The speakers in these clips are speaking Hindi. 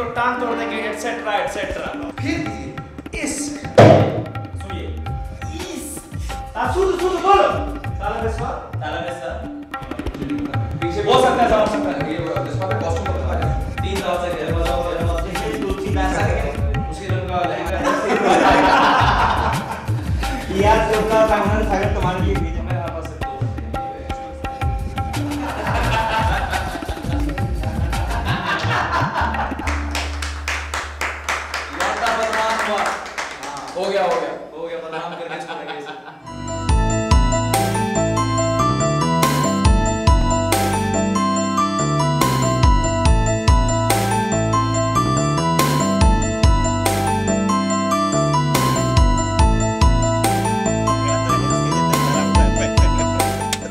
तो टांग तोड़ देंगे, एटसेट्रा एटसेट्रा। फिर इस सुनिए, सुनो बोलो। ताला बेसवा पीछे हो सकता है, समझ सकता है। ये इसमें पे कॉस्ट्यूम बदलवा है। 3 साल से घर में दूसरी पैसा उसी रंग का लहंगा यार जो का सामान सागर तुम्हारे लिए भेजे मैं आप सकते हो। लौटा बदनाम हुआ। हो गया बदनाम करके छोड़ेंगे इसे।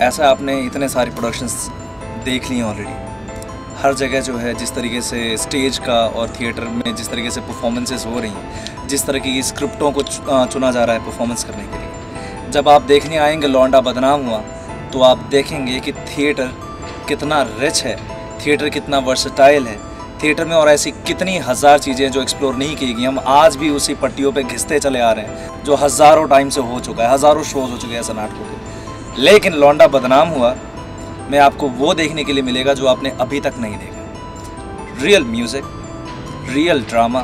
ऐसा आपने इतने सारे प्रोडक्शंस देख लिए ऑलरेडी। हर जगह जो है जिस तरीके से स्टेज का और थिएटर में जिस तरीके से परफॉर्मेंसेस हो रही हैं, जिस तरह की स्क्रिप्टों को चुना जा रहा है परफॉर्मेंस करने के लिए, जब आप देखने आएंगे लौंडा बदनाम हुआ तो आप देखेंगे कि थिएटर कितना रिच है, थिएटर कितना वर्सेटाइल है, थिएटर में और ऐसी कितनी हज़ार चीज़ें जो एक्सप्लोर नहीं की गई। हम आज भी उसी पट्टियों पे घिसते चले आ रहे हैं जो हज़ारों टाइम से हो चुका है, हज़ारों शोज़ हो चुके हैं ऐसे नाटकों के। लेकिन लौंडा बदनाम हुआ में आपको वो देखने के लिए मिलेगा जो आपने अभी तक नहीं देखा। Real music, real drama,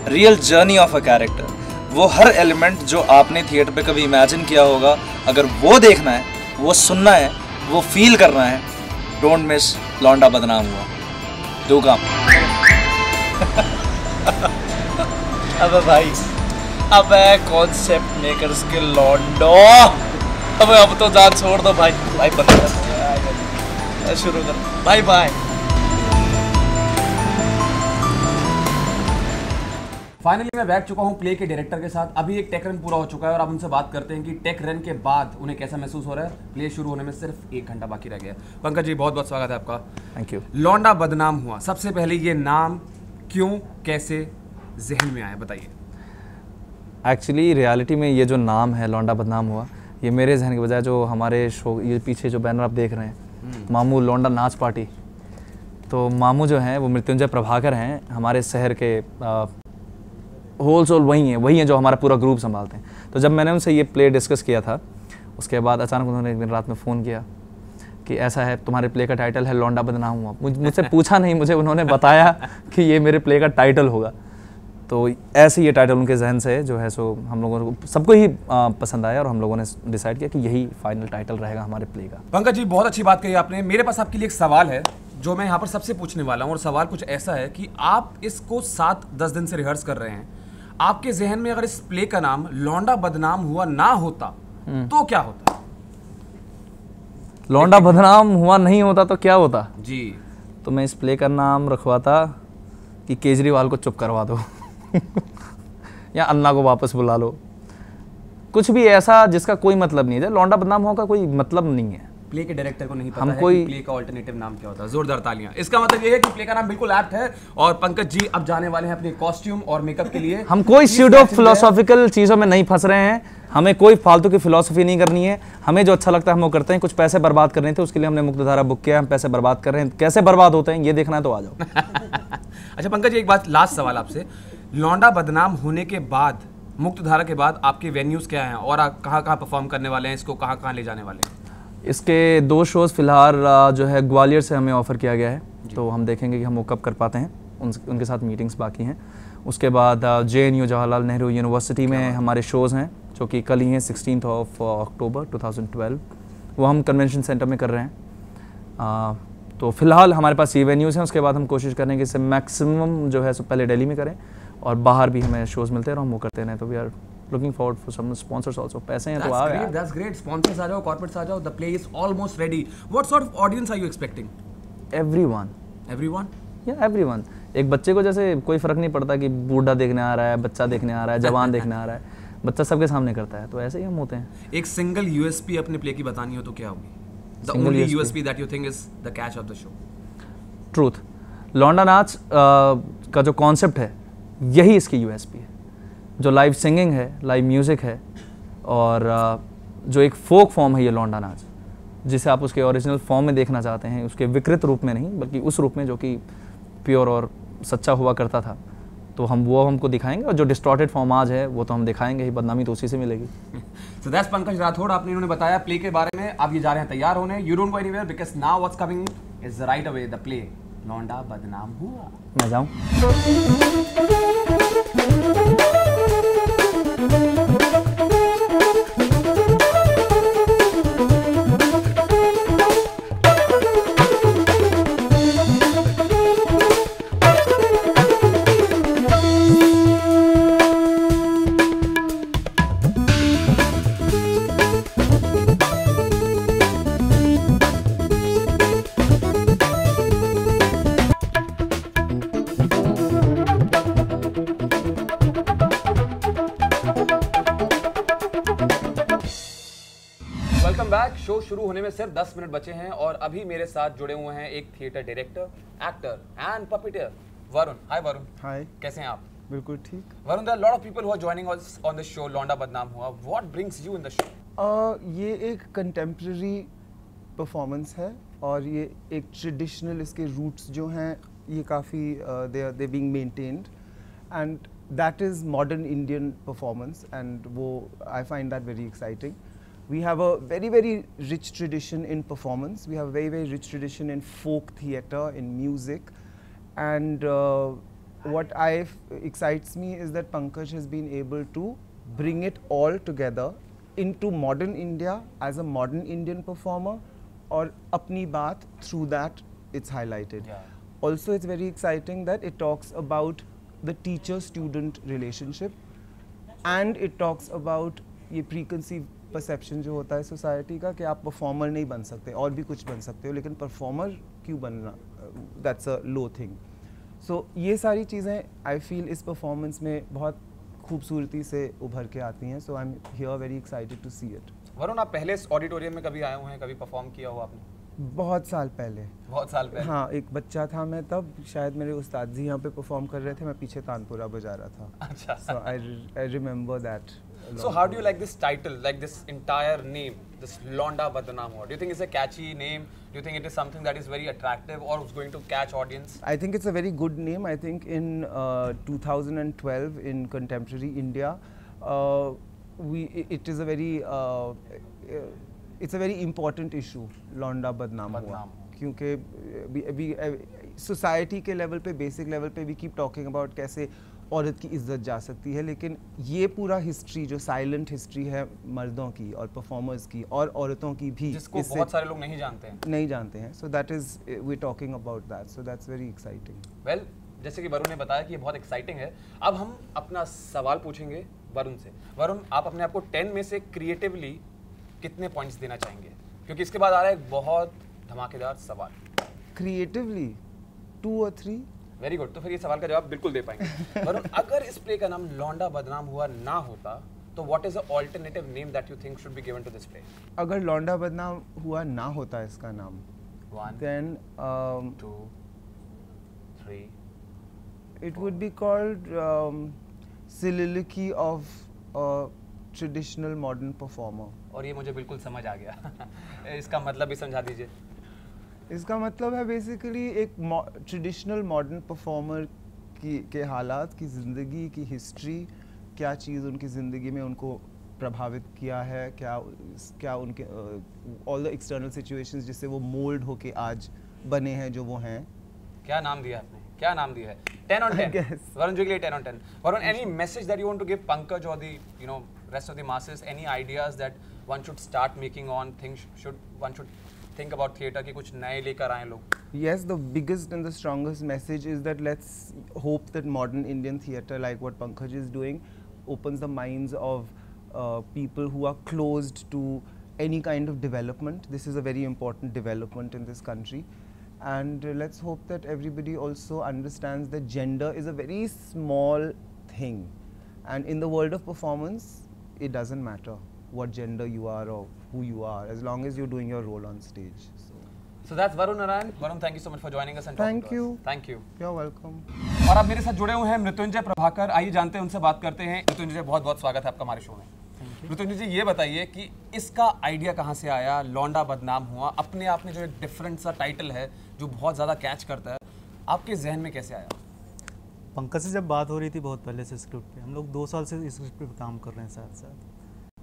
real journey of a character, वो हर एलिमेंट जो आपने थिएटर पे कभी इमेजिन किया होगा, अगर वो देखना है, वो सुनना है, वो फील करना है, डोंट मिस लौंडा बदनाम हुआ। दो काम। अबे भाई, अबे कॉन्सेप्ट मेकर्स के लौंडो, अबे अब तो जान छोड़ दो भाई। भाई बंद शुरू कर, बाय बाय। फाइनली मैं बैठ चुका हूँ प्ले के डायरेक्टर के साथ। अभी एक टेक रन पूरा हो चुका है और अब उनसे बात करते हैं कि टेक रन के बाद उन्हें कैसा महसूस हो रहा है। प्ले शुरू होने में सिर्फ 1 घंटा बाकी रह गया। पंकज जी बहुत बहुत स्वागत है आपका। Thank you. लौंडा बदनाम हुआ, सबसे पहले ये नाम क्यों कैसे जहन में आया, बताइए। एक्चुअली रियलिटी में ये जो नाम है लौंडा बदनाम हुआ, ये मेरे जहन के बजाय जो हमारे शो, ये पीछे जो बैनर आप देख रहे हैं, मामू लौंडा नाच पार्टी, तो मामू जो हैं वो मृत्युंजय प्रभाकर हैं, हमारे शहर के होल सोल वही हैं जो हमारा पूरा ग्रुप संभालते हैं। तो जब मैंने उनसे ये प्ले डिस्कस किया था, उसके बाद अचानक उन्होंने एक दिन रात में फ़ोन किया कि ऐसा है, तुम्हारे प्ले का टाइटल है लौंडा बदनाम हुआ। मुझसे पूछा नहीं, मुझे उन्होंने बताया कि ये मेरे प्ले का टाइटल होगा। तो ऐसे ये टाइटल उनके जहन से जो है सो हम लोगों को सबको ही पसंद आया और हम लोगों ने डिसाइड किया कि यही फाइनल टाइटल रहेगा हमारे प्ले का। पंकज जी बहुत अच्छी बात कही आपने। मेरे पास आपके लिए एक सवाल है जो मैं यहाँ पर सबसे पूछने वाला हूँ, और सवाल कुछ ऐसा है कि आप इसको 7-10 दिन से रिहर्स कर रहे हैं। आपके जहन में अगर इस प्ले का नाम लौंडा बदनाम हुआ ना होता तो क्या होता? लौंडा बदनाम हुआ नहीं होता तो क्या होता जी? तो मैं इस प्ले का नाम रखवाता कि केजरीवाल को चुप करवा दो या अन्ना को वापस बुला लो, कुछ भी ऐसा जिसका कोई मतलब नहीं है। लौंडा बदनाम होगा कोई मतलब नहीं है। प्ले के डायरेक्टर को नहीं पता हम है कोई कि प्ले का अल्टरनेटिव नाम क्या होता है। जोरदार तालियां। इसका मतलब ये है कि प्ले का नाम बिल्कुल एप्ट है। और पंकज जी अब जाने वाले हैं अपने कॉस्ट्यूम और मेकअप के लिए। हम कोई स्यूडो फिलोसॉफिकल चीज़ों में नहीं फंस रहे हैं, हमें कोई फालतू की फिलॉसफी नहीं करनी है। हमें जो अच्छा लगता है हम वो करते हैं। कुछ पैसे बर्बाद करने थे, उसके लिए हमने मुक्तधारा बुक किया, हम पैसे बर्बाद कर रहे हैं। कैसे बर्बाद होते हैं ये देखना है तो आ जाओ। अच्छा पंकज जी, एक बात, लास्ट सवाल आपसे। लौंडा बदनाम होने के बाद, मुक्तधारा के बाद आपके वेन्यूज क्या हैं और आप कहाँ कहाँ परफॉर्म करने वाले हैं, इसको कहाँ कहाँ ले जाने वाले हैं? इसके 2 शोज़ फिलहाल जो है ग्वालियर से हमें ऑफ़र किया गया है, तो हम देखेंगे कि हम वो कब कर पाते हैं। उनके साथ मीटिंग्स बाकी हैं। उसके बाद JNU जवाहरलाल नेहरू यूनिवर्सिटी में हमारे शोज़ हैं जो कि कल ही हैं, 16 अक्टूबर 2012। वो हम कन्वेंशन सेंटर में कर रहे हैं। तो फिलहाल हमारे पास ये वेन्यूज़ हैं। उसके बाद हम कोशिश करेंगे इसे मैक्सिमम जो है सो पहले दिल्ली में करें और बाहर भी हमें शोज़ मिलते हैं और हम वो करते हैं। तो we are looking forward for some sponsors also. पैसे हैं तो आओ यार। That's great. Sponsors आ जाओ, corporates आ जाओ. The play is almost ready. What sort of audience are you expecting? Everyone. Everyone? Yeah, everyone. एक बच्चे को जैसे कोई फ़र्क नहीं पड़ता कि बूढ़ा देखने आ रहा है, बच्चा देखने आ रहा है, जवान देखने आ रहा है, बच्चा सबके सामने करता है। तो ऐसे ही हम होते हैं। एक सिंगल USP अपने प्ले की बतानी हो तो क्या होगी? The only USP that you think is the catch of the show. Truth. लौंडा नाच का जो कॉन्सेप्ट है यही इसकी USP है। जो लाइव सिंगिंग है, लाइव म्यूज़िक है और जो एक फोक फॉर्म है ये लौंडा नाच, जिसे आप उसके ओरिजिनल फॉर्म में देखना चाहते हैं, उसके विकृत रूप में नहीं बल्कि उस रूप में जो कि प्योर और सच्चा हुआ करता था, तो हमको दिखाएंगे, और जो डिस्टॉर्टेड फॉर्म आज है वो तो हम दिखाएंगे ही, बदनामी तो उसी से मिलेगी। So that's पंकज राठौड़, आपने इन्होंने बताया प्ले के बारे में। अब ये जा रहे हैं तैयार होने। You don't go anywhere because now what's coming is right away the play लौंडा बदनाम हुआ। मैं जाऊँ? Welcome back. शो शुरू होने में सिर्फ 10 मिनट बचे हैं और अभी मेरे साथ जुड़े हुए हैं एक theatre director, actor and puppeteer Varun. Hi Varun. Hi, कैसे हैं आप? बिल्कुल ठीक। Varun, there are lot of people who are joining us on this show Launda Badnam Hua. What brings you in the show? ये एक कंटेम्प्रेरी परफॉर्मेंस है और ये एक ट्रेडिशनल, इसके रूट्स जो हैं ये काफ़ी they being maintained and that is modern Indian performance and वो I find that very exciting. We have a very, very rich tradition in performance. We have a very, very rich tradition in folk theatre, in music. And what excites me is that Pankaj has been able to bring it all together into modern India as a modern Indian performer, or apni baat, through that it's highlighted. Yeah. Also, it's very exciting that it talks about the teacher-student relationship, and it talks about ये preconceived परसेप्शन जो होता है सोसाइटी का कि आप परफॉर्मर नहीं बन सकते, और भी कुछ बन सकते हो, लेकिन परफॉर्मर क्यों बनना, दैट्स अ लो थिंग. सो ये सारी चीज़ें आई फील इस परफॉर्मेंस में बहुत खूबसूरती से उभर के आती हैं. So I am here very excited to see it. Varun, आप पहले इस ऑडिटोरियम में कभी आए हुए हैं, कभी परफॉर्म किया हो आपने? बहुत साल पहले. बहुत साल पहले? हाँ, एक बच्चा था मैं तब, शायद मेरे उस्ताद जी यहाँ पे परफॉर्म कर रहे थे, मैं पीछे तानपुरा बजा रहा था. अच्छा. So I remember that. So how do you like this title, like this entire name, this Londa Badnaam Hua? Do you think it's a catchy name? Do you think it is something that is very attractive or is going to catch audience? I think it's a very good name. I think in 2012 in contemporary India, it is a very it's a very important issue, Londa Badnaam Hua. क्योंकि सोसाइटी के लेवल पे, बेसिक लेवल पे we keep talking about कैसे औरत की इज्जत जा सकती है, लेकिन ये पूरा हिस्ट्री जो साइलेंट हिस्ट्री है मर्दों की और परफॉर्मर्स की और औरतों की भी, जिसको बहुत सारे लोग नहीं जानते हैं. So that is we talking about that. So that's very exciting. Well, जैसे कि वरुण ने बताया कि ये बहुत एक्साइटिंग है. अब हम अपना सवाल पूछेंगे वरुण से. वरुण, आप अपने आप को 10 में से क्रिएटिवली कितने पॉइंट्स देना चाहेंगे? क्योंकि इसके बाद आ रहा है एक बहुत धमाकेदार सवाल. Creatively 2 or 3. Very good. तो फिर ये सवाल का जवाब बिल्कुल दे पाएंगे. वरुण, अगर इस प्ले का नाम लौंडा बदनाम हुआ ना होता तो what is the alternative name that you think should be given to this play? अगर लौंडा बदनाम हुआ ना होता इसका नाम, 1 then 2 3 it would be called Soliloquy of a traditional modern performer. और ये मुझे बिल्कुल समझ आ गया. इसका मतलब भी समझा दीजिए. इसका मतलब है बेसिकली एक ट्रेडिशनल मॉडर्न परफॉर्मर के हालात की, ज़िंदगी की हिस्ट्री, क्या चीज़ उनकी ज़िंदगी में उनको प्रभावित किया है, क्या उनके ऑल द एक्सटर्नल सिचुएशंस जिससे वो मोल्ड होके आज बने हैं जो वो हैं. क्या नाम दिया आपने? क्या नाम दिया है? 10 on 10. वरुण जी के लिए 10 on 10. Varun, any message that you want to give Pankaj or the rest of the masses? Any ideas that one should start making on things? One should think about theatre कि कुछ नए लेकर आए लोग? Yes, the biggest and the strongest message is that let's hope that modern Indian theatre, like what Pankaj is doing, opens the minds of people who are closed to any kind of development. This is a very important development in this country. And let's hope that everybody also understands that gender is a very small thing. And in the world of performance, it doesn't matter what gender you are or who you are, as long as you're doing your role on stage. So that's Varun Narayan. Varun, thank you so much for joining us and talking to us. Thank you. You're welcome. और आप मेरे साथ जुड़े हुए हैं मृत्युंजय प्रभाकर. आइए जानते हैं, उनसे बात करते हैं. मृत्युंजय, बहुत बहुत स्वागत है आपका हमारे शो में. मृत्युंजय जी, ये बताइए कि इसका आइडिया कहाँ से आया, लौंडा बदनाम हुआ? अपने आप में जो एक डिफरेंट सा टाइटल है जो बहुत ज़्यादा कैच करता है, आपके जहन में कैसे आया? पंकज से जब बात हो रही थी बहुत पहले से स्क्रिप्ट पे, हम लोग 2 साल से इस स्क्रिप्ट पे काम कर रहे हैं साथ साथ,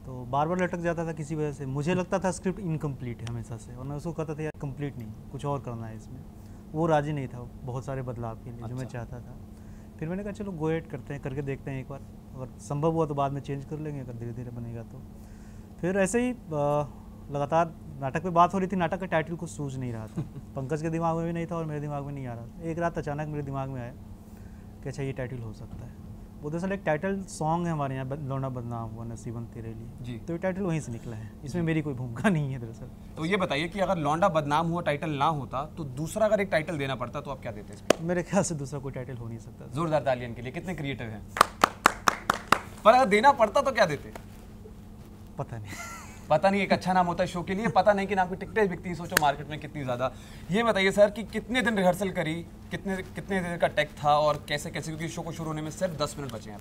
तो बार बार लटक जाता था किसी वजह से। मुझे लगता था स्क्रिप्ट इनकम्प्लीट है हमेशा से, और मैं उसको कहता था यार कंप्लीट नहीं, कुछ और करना है इसमें। वो राजी नहीं था बहुत सारे बदलाव के लिए जो मैं चाहता था। फिर मैंने कहा चलो गो एड करते हैं, करके देखते हैं एक बार, अगर संभव हुआ तो बाद में चेंज कर लेंगे, अगर धीरे धीरे बनेगा तो। फिर ऐसे ही लगातार नाटक पे बात हो रही थी, नाटक का टाइटल कुछ सूझ नहीं रहा था। पंकज के दिमाग में भी नहीं था और मेरे दिमाग में नहीं आ रहा था। एक रात अचानक मेरे दिमाग में आया कि अच्छा ये टाइटल हो सकता है। वो दरअसल एक टाइटल सॉन्ग है हमारे यहाँ, लौंडा बदनाम हुआ नसीबन तेरे लिए जी। तो ये टाइटल वहीं से निकला है, इसमें मेरी कोई भूमिका नहीं है दरअसल। तो ये बताइए कि अगर लौंडा बदनाम हुआ टाइटल ना होता तो दूसरा अगर एक टाइटल देना पड़ता तो आप क्या देते इसमें? मेरे ख्याल से दूसरा कोई टाइटल हो नहीं सकता। जोरदार तालियां के लिए, कितने क्रिएटिव हैं। पर अगर देना पड़ता तो क्या देते? पता नहीं। पता नहीं, एक अच्छा नाम होता है शो के लिए, पता नहीं कि नाम की टिकटें बिकती हैं, सोचो मार्केट में कितनी ज़्यादा। ये बताइए सर कि कितने दिन रिहर्सल करी, कितने दिन का टेक था और कैसे कैसे, क्योंकि शो को शुरू होने में सिर्फ 10 मिनट बचे हैं।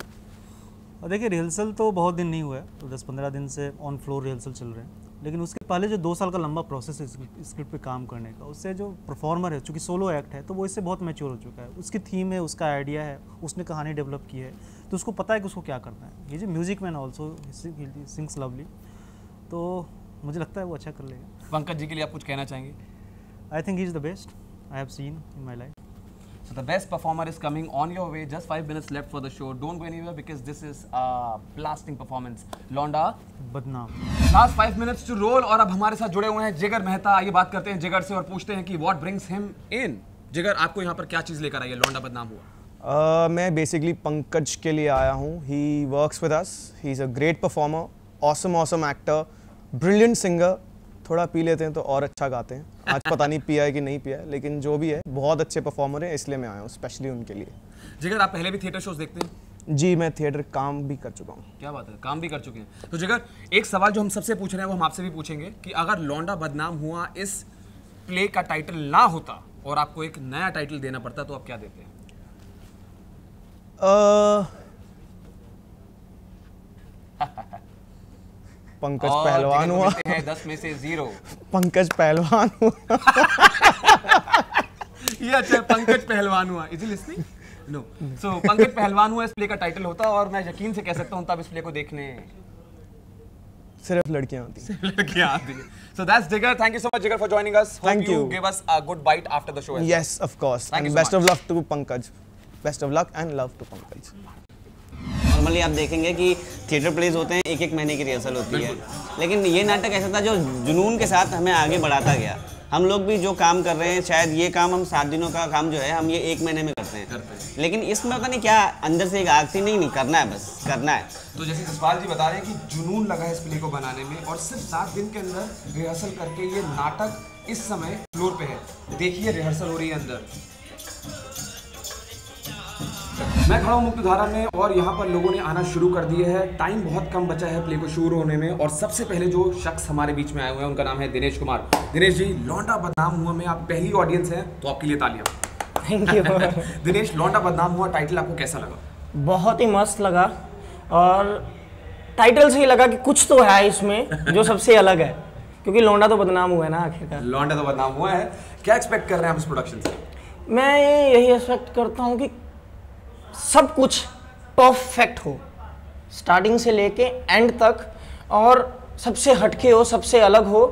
और देखिए रिहर्सल तो बहुत दिन नहीं हुआ है, तो 10-15 दिन से ऑन फ्लोर रिहर्सल चल रहे हैं। लेकिन उसके पहले जो 2 साल का लंबा प्रोसेस है स्क्रिप्ट पे काम करने का, उससे जो परफॉर्मर है, चूँकि सोलो एक्ट है तो वो इससे बहुत मैच्योर हो चुका है। उसकी थीम है, उसका आइडिया है, उसने कहानी डेवलप की है, तो उसको पता है कि उसको क्या करना है। ये जो music man also sings lovely, तो मुझे लगता है वो अच्छा कर लेगा। पंकज जी के लिए आप कुछ कहना चाहेंगे? I think he is the best I have seen in my life. So the best performer is coming on your way. Just 5 minutes left for the show. Don't go anywhere because this is a blasting performance. लौंडा बदनाम। Last 5 minutes to roll और अब हमारे साथ जुड़े हुए हैं जिगर मेहता। आइए बात करते हैं जिगर से और पूछते हैं कि what brings him in. जिगर, आपको यहाँ पर क्या चीज़ लेकर आई है लौंडा बदनाम हुआ? मैं बेसिकली पंकज के लिए आया हूँ। He works with us, he is a great performer, awesome actor, brilliant singer. थोड़ा पी लेते हैं तो और अच्छा गाते हैं। आज पता नहीं पिया है कि नहीं पिया है, लेकिन जो भी है बहुत अच्छे परफॉर्मर हैं, इसलिए मैं आया हूँ स्पेशली उनके लिए। जिगर, आप पहले भी थिएटर शोज देखते हैं? जी, मैं थिएटर काम भी कर चुका हूँ। क्या बात है, काम भी कर चुके हैं। तो जिगर, एक सवाल जो हम सबसे पूछ रहे हैं वो हम आपसे भी पूछेंगे कि अगर लौंडा बदनाम हुआ इस प्ले का टाइटल ना होता और आपको एक नया टाइटल देना पड़ता तो आप क्या देते हैं? पंकज पहलवान हुआ। 10 में से 0। पंकज पहलवान हुआ। ये अच्छा, पंकज पहलवान हुआ। Is he listening? नो। सो पंकज पहलवान हुआ इस प्ले का टाइटल होता, और मैं यकीन से कह सकता हूं तब इस प्ले को देखने सिर्फ लड़कियां आती हैं। लड़कियां आती हैं। So that's Jigar. Thank you so much, Jigar, for joining us. Thank you. Give us a good bite after the show. as well. Yes, of course. Thank And you so best of much. luck to Pankaj. Best of luck and love to Pankaj. Normally आप देखेंगे कि थिएटर प्लेज होते हैं, 1-1 महीने की रिहर्सल होती है, लेकिन ये नाटक ऐसा था जो जुनून के साथ हमें आगे बढ़ाता गया। हम लोग भी जो काम कर रहे हैं, शायद ये काम हम 7 दिनों का काम जो है हम ये 1 महीने में करते हैं, लेकिन इसमें पता नहीं क्या अंदर से एक आग थी, नहीं करना है, बस करना है। तो जैसे जसपाल जी बता रहे हैं कि जुनून लगा है इस प्ले को बनाने में, और सिर्फ 7 दिन के अंदर रिहर्सल करके ये नाटक इस समय फ्लोर पे है। देखिए रिहर्सल हो रही है अंदर। मैं खड़ा हूँ मुक्तधारा में और यहाँ पर लोगों ने आना शुरू कर दिए है। टाइम बहुत कम बचा है प्ले को शुरू होने में, और सबसे पहले जो शख्स हमारे बीच में आए हुए हैं उनका नाम है दिनेश कुमार। दिनेश जी, लौंडा बदनाम हुआ में आप पहली ऑडियंस हैं, तो आपके लिए तालियां। Thank you. दिनेश, लौंडा बदनाम हुआ टाइटल आपको कैसा लगा? बहुत ही मस्त लगा, और टाइटल से ही लगा कि कुछ तो है इसमें जो सबसे अलग है, क्योंकि लौंडा तो बदनाम हुआ है ना आखिरकार। लौंडा तो बदनाम हुआ है। क्या एक्सपेक्ट कर रहे हैं आप इस प्रोडक्शन से? मैं यही एक्सपेक्ट करता हूँ कि सब कुछ परफेक्ट हो, स्टार्टिंग से लेके एंड तक, और सबसे हटके हो, सबसे अलग हो।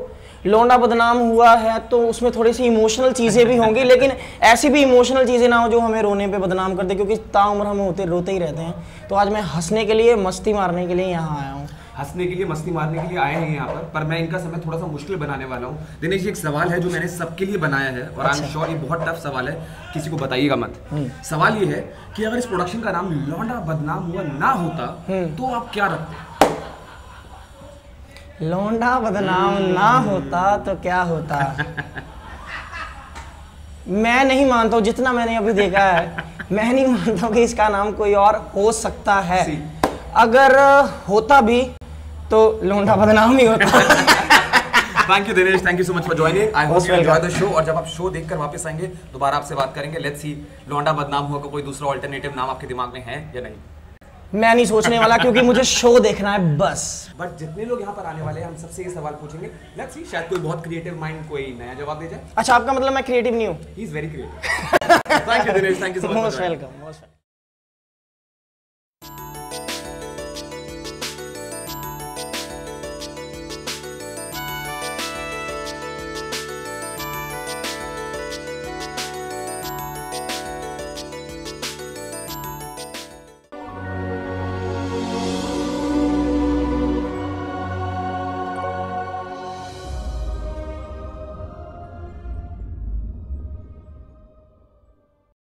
लौंडा बदनाम हुआ है तो उसमें थोड़ी सी इमोशनल चीज़ें भी होंगी, लेकिन ऐसी भी इमोशनल चीज़ें ना हो जो हमें रोने पे बदनाम कर दे, क्योंकि ताउम्र हम रोते ही रहते हैं। तो आज मैं हंसने के लिए, मस्ती मारने के लिए यहाँ आया हूँ। हंसने के लिए, मस्ती मारने के लिए आए हैं यहाँ पर मैं इनका समय थोड़ा सा मुश्किल बनाने वाला हूँ। दिनेश जी, एक सवाल है जो मैंने सबके लिए बनाया है, और आई एम श्योर ये बहुत टफ सवाल है, किसी को बताइएगा मत। सवाल ये है कि अगर इस प्रोडक्शन का नाम लौंडा बदनाम हुआ ना होता तो आप क्या रखते? लौंडा बदनाम ना होता तो क्या होता? मैं नहीं मानता हूँ, जितना मैंने अभी देखा है, मैं नहीं मानता हूँ कि इसका नाम कोई और हो सकता है। अगर होता भी तो लौंडा बदनाम ही होता। Thank you Dinesh, thank you so much for joining. I hope you enjoy the show, और जब आप शो देखकर वापस आएंगे दोबारा आपसे बात करेंगे। लेट्स सी, लौंडा बदनाम हुआ का कोई दूसरा अल्टरनेटिव नाम आपके दिमाग में है या नहीं? मैं नहीं सोचने वाला, क्योंकि मुझे शो देखना है बस। बट जितने लोग यहाँ पर आने वाले हैं हम सबसे ये सवाल पूछेंगे, लेट्स सी शायद कोई बहुत क्रिएटिव माइंड कोई नया जवाब दे जाए। अच्छा, आपका मतलब मैं क्रिएटिव नहीं हूँ? He is very creative. Thank you Dinesh, thank you so much. Most welcome.